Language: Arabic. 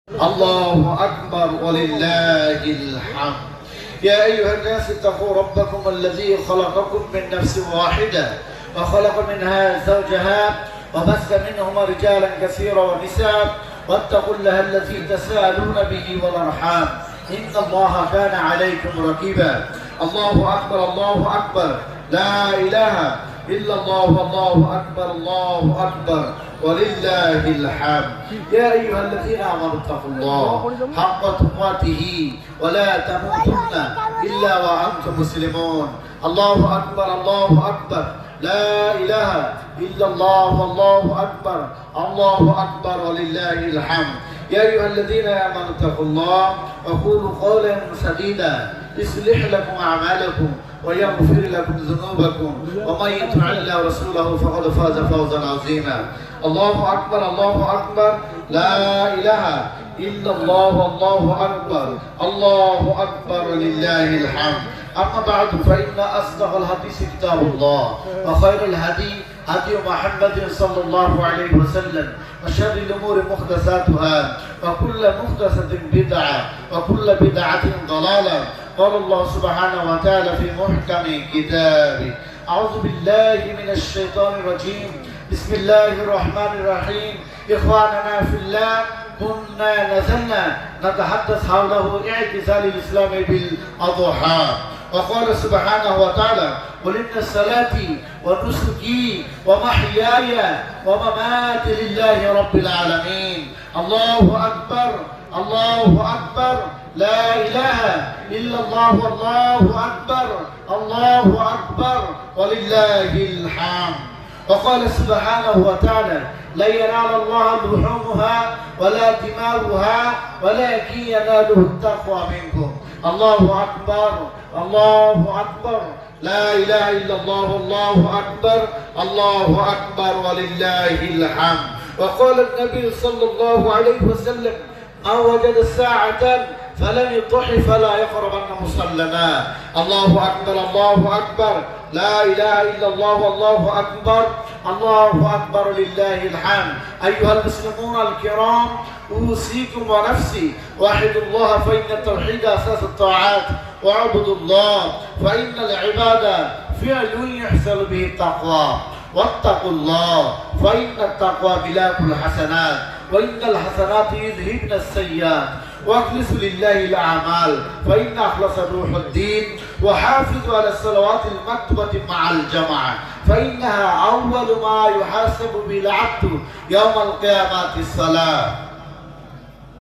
الله أكبر ولله الحمد. يا أيها الناس اتقوا ربكم الذي خلقكم من نفس واحدة وخلق منها زوجها وبث منهما رجالا كثيرا ونساء واتقوا الله الذي تساءلون به والأرحام إن الله كان عليكم رقيبا. الله أكبر الله أكبر لا إله إلا الله والله أكبر الله أكبر ولله الحمد. يا أيها الذين آمنوا اتقوا الله حق تقاته ولا تموتن إلا وأنتم مسلمون. الله أكبر الله أكبر لا إله إلا الله والله أكبر الله أكبر ولله الحمد. يا أيها الذين آمنوا اتقوا الله وقولوا قولا سديدا يصلح لكم أعمالكم ويغفر لكم ذنوبكم ومن يطع الله ورسوله فقد فاز فوزا عظيما. الله أكبر الله أكبر لا إله إلا الله والله أكبر الله أكبر لله الحمد. أما بعد فإن أصدق الحديث كتاب الله وخير الهدي هدي محمد صلى الله عليه وسلم وشر الأمور محدثاتها وكل محدثة بدعة وكل بدعة ضلالة. قال الله سبحانه وتعالى في محكم كتابه أعوذ بالله من الشيطان الرجيم بسم الله الرحمن الرحيم. إخواننا في الله كنا نزلنا نتحدث حوله اعتزال الإسلام بالأضحى. وقال سبحانه وتعالى قل إن صلاتي ونسكي ومحياي ومماتي لله رب العالمين. الله أكبر الله أكبر لا إله إلا الله والله أكبر الله أكبر ولله الحمد. وقال سبحانه وتعالى لا ينال الله لحومها ولا دماؤها ولكن يناله التقوى منكم. الله أكبر الله أكبر لا إله إلا الله والله أكبر الله أكبر ولله الحمد. وقال النبي صلى الله عليه وسلم من وجد ساعة فلم يضح فلا يقربن مصلنا. الله أكبر الله أكبر لا إله إلا الله والله أكبر الله أكبر لله الحمد. أيها المسلمون الكرام أوصيكم ونفسي وحدوا الله فإن التوحيد أساس الطاعات واعبدوا الله فإن العبادة فعل يحصل به التقوى واتقوا الله فإن التقوى ملاك الحسنات وإن الحسنات يذهبن السيئات واخلصوا لله الأعمال فإن أخلص روح الدين وحافظوا على الصلوات المكتوبة مع الجماعة فإنها أول ما يحاسب به العبد يوم القيامة الصلاة.